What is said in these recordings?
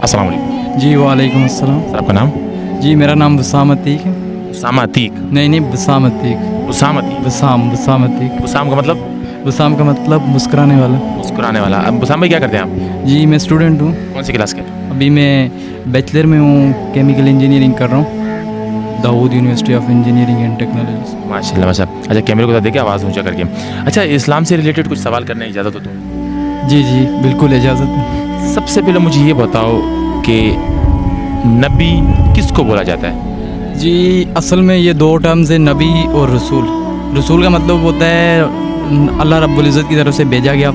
अस्सलाम वालेकुम। जी वालेकुम अस्सलाम। सर आपका नाम? जी मेरा नाम वसाम अतीक है। उसामा अतीक। नहीं वसाम अतीक। उसाम अतीक। वसाम अतीक। उसाम का मतलब? वसाम का मतलब मुस्कुराने वाला। मुस्कुराने वाला। अब उसाम भाई क्या करते हैं आप? जी मैं स्टूडेंट हूँ। कौन सी क्लास के? अभी मैं बैचलर में हूँ, केमिकल इंजीनियरिंग कर रहा हूँ, Dawood university of engineering and technology. माशाल्लाह माशाल्लाह। अच्छा कैमरे को देखिए, आवाज़ ऊंचा करके। अच्छा इस्लाम से रिलेटेड कुछ सवाल करने की इजाज़त हो तो? जी बिल्कुल इजाज़त है। सबसे पहले मुझे ये बताओ कि नबी किसको बोला जाता है? जी असल में ये दो टर्म्स है, नबी और रसूल। रसूल का मतलब होता है अल्लाह रब्बुल इज़्ज़त की तरफ से भेजा गया,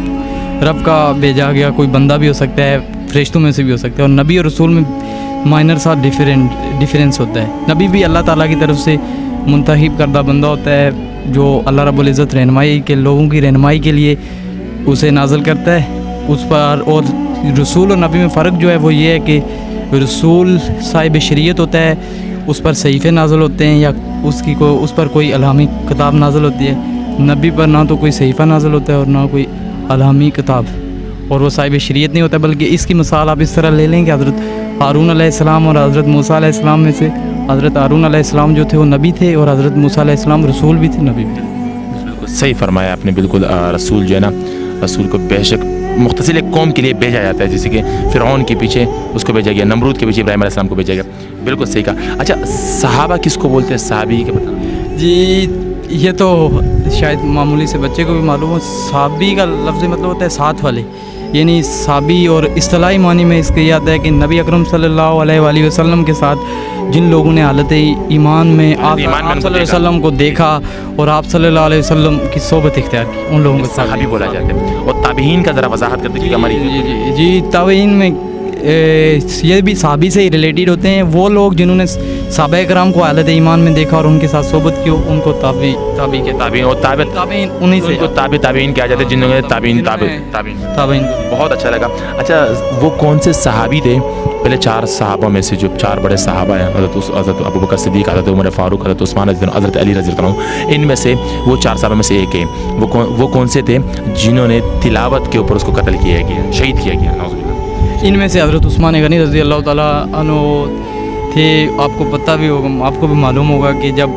रब का भेजा गया कोई बंदा भी हो सकता है, फरिश्तों में से भी हो सकता है। और नबी और रसूल में माइनर सा डिफरेंस होता है। नबी भी अल्लाह ताला की तरफ से मुंतखब करदा बंदा होता है जो अल्लाह रब्बुल इज़्ज़त रहनुमाई के लोगों की रहनुमाई के लिए उसे नाज़िल करता है उस पर। और रसूल और नबी में फ़र्क जो है वो ये है कि रसूल साहिब शरीयत होता है, उस पर सहीफ़े नाज़िल होते हैं या उस पर कोई अलहामी किताब नाज़िल होती है। नबी पर ना तो कोई सहीफ़ा नाज़िल होता है और ना कोई अलहामी किताब, और वो साहिब शरीयत नहीं होता। बल्कि इसकी मिसाल आप इस तरह ले लें कि हज़रत हारून अलैहिस्सलाम और हज़रत मूसा अलैहिस्सलाम में से हज़रत हारून अलैहिस्सलाम जो थे वो नबी थे और हज़रत मूसा अलैहिस्सलाम रसूल भी थे, नबी भी थे। बिल्कुल सही फरमाया आपने। बिल्कुल रसूल जो है ना, रसूल को बेशक मुख्तसिर एक कौम के लिए भेजा जाता है, जैसे कि फ़िरऔन के पीछे उसको भेजा गया, नमरूद के पीछे इब्राहीम अलैहिस्सलाम को भेजा गया। बिल्कुल सही कहा। अच्छा सहाबा किसको बोलते हैं? सहाबी के बताओ। जी ये तो शायद मामूली से बच्चे को भी मालूम हो। साबी का लफ्ज़ मतलब होता है साथ वाले, यानी साबी। और इस्तिलाही मानी में इसके ये आता है कि नबी अकरम सल्लल्लाहु अलैहि वसल्लम के साथ जिन लोगों ने हालत ईमान में आप सल्लल्लाहु अलैहि वसल्लम को देखा और आप सल्लल्लाहु अलैहि वसल्लम की सोबत इख्तियार की, उन लोगों को सहाबी बोला जाता है। और ताबीन का ज़रा वजाहत कर दीजिए हमारी। जी ताबीन में ये भी साहबी से ही रिलेटेड होते हैं। वो लोग जिन्होंने सहाबा कराम को हालत ईमान में देखा और उनके साथ सोबत की, उनको ताबी के ताबीन और ताबीन उन्हीं से उनको ताबीन किया जाता है जिन्होंने ताबीन। बहुत अच्छा लगा। अच्छा वो कौन से सहाबी थे पहले चार सहाबा में से, जो चार बड़े सहाबा हैं, हज़रत अबू बकर सिद्दीक़, हज़रत उमर फ़ारूक, हज़रत उस्मान, हज़रत अली रज़ी अल्लाह अन्हु, इनमें से वो चार सहाबा में से एक है। वो कौन से थे जिन्होंने तिलावत के ऊपर उसको कत्ल किया गया, शहीद किया गया? इनमें से हज़रत उस्मान गनी रज़ी अल्लाह ताला अन्हु थे। आपको पता भी होगा, आपको भी मालूम होगा कि जब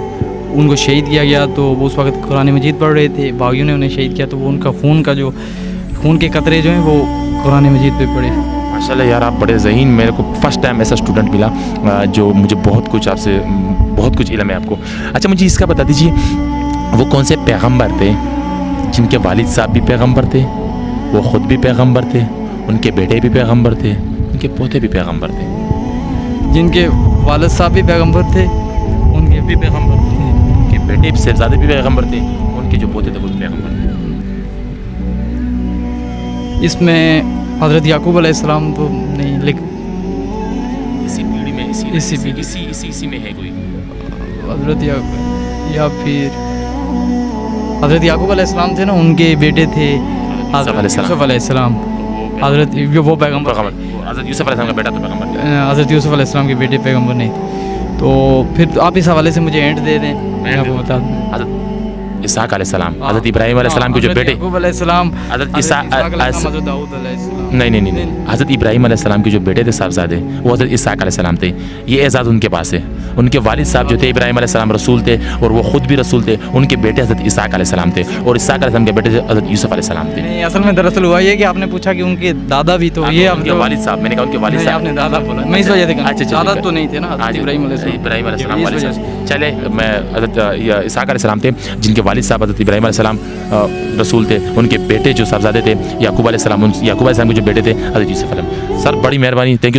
उनको शहीद किया गया तो वो उस वक्त कुरान मजीद पढ़ रहे थे, बागियों ने उन्हें शहीद किया, तो वो उनका खून के कतरे जो हैं वो कुरान मजीद पे पड़े। माशाल्लाह यार आप बड़े ज़हीन। मेरे को फ़र्स्ट टाइम ऐसा स्टूडेंट मिला जो मुझे बहुत कुछ इल्म है आपको। अच्छा मुझे इसका बता दीजिए, वो कौन से पैगम्बर थे जिनके वालिद साहब भी पैगम्बर थे, वो ख़ुद भी पैगम्बर थे, उनके बेटे भी पैगम्बर थे, उनके पोते भी पैगम्बर थे? जिनके वालिद साहब भी पैगम्बर थे, उनके भी पैगम्बर थे, उनके बेटे शहज़ादे भी पैगम्बर थे, उनके जो पोते थे वो भी पैगम्बर थे। इसमें हज़रत याकूब अलैहिस्सलाम तो नहीं, लेकिन इसी पीढ़ी में इसी में है कोई हज़रत या फिर हज़रत याकूब अलैहिस्सलाम थे ना, उनके बेटे थे यूसुफ अलैहिस्सलाम। हज़रत वो पैगम्बर, हज़रत यूसुफ अलैहिस्सलाम का बेटा तो पैगम्बर, हज़रत यूसुफ अलैहिस्सलाम के बेटे पैगम्बर नहीं थे। तो फिर आप इस हवाले से मुझे एंड दे दें, मैं आपको बता दूँ। हज़रत इसहाक़ अलैहिस्सलाम, हज़रत इब्राहीम अलैहिस्सलाम के जो बेटे, याकूब अलैहिस्सलाम, हज़रत दाऊद अलैहिस्सलाम, नहीं, हज़रत इब्राहीम अलैहिस्सलाम के जो बेटे थे साहबजादे, वो हज़रत इसहाक़ अलैहिस्सलाम थे। ये एजाज़ उनके पास है। उनके वालिद साहब जो थे इब्राहीम अलैहिस्सलाम रसूल थे और वो ख़ुद भी रसूल थे। उनके बेटे हज़रत इसहाक़ अलैहिस्सलाम थे और इसहाक़ अलैहिस्सलाम के बेटे हज़रत यूसुफ अलैहिस्सलाम थे। नहीं असल में दरअसल हुआ ये कि आपने पूछा कि उनके दादा भी, तो ये उनके वालिद साहब, मैंने कहा उनके वालिद साहब, आपने दादा बोला, मैं इस वजह से कहा। अच्छा दादा तो नहीं थे ना इब्राहीम अलैहिस्सलाम वाले साहब। चले मैं हज़रत इसहाक़ अलैहिस्सलाम थे जिनके वालिद साहब हज़रत इब्राहीम अलैहिस्सलाम रसूल थे, उनके बेटे जो साहबजादे थे याकूब अलैहिस्सलाम के जो बेटे थे हज़रत यूसुफ अलैहिस्सलाम। सर बड़ी मेहरबानी, थैंक यू।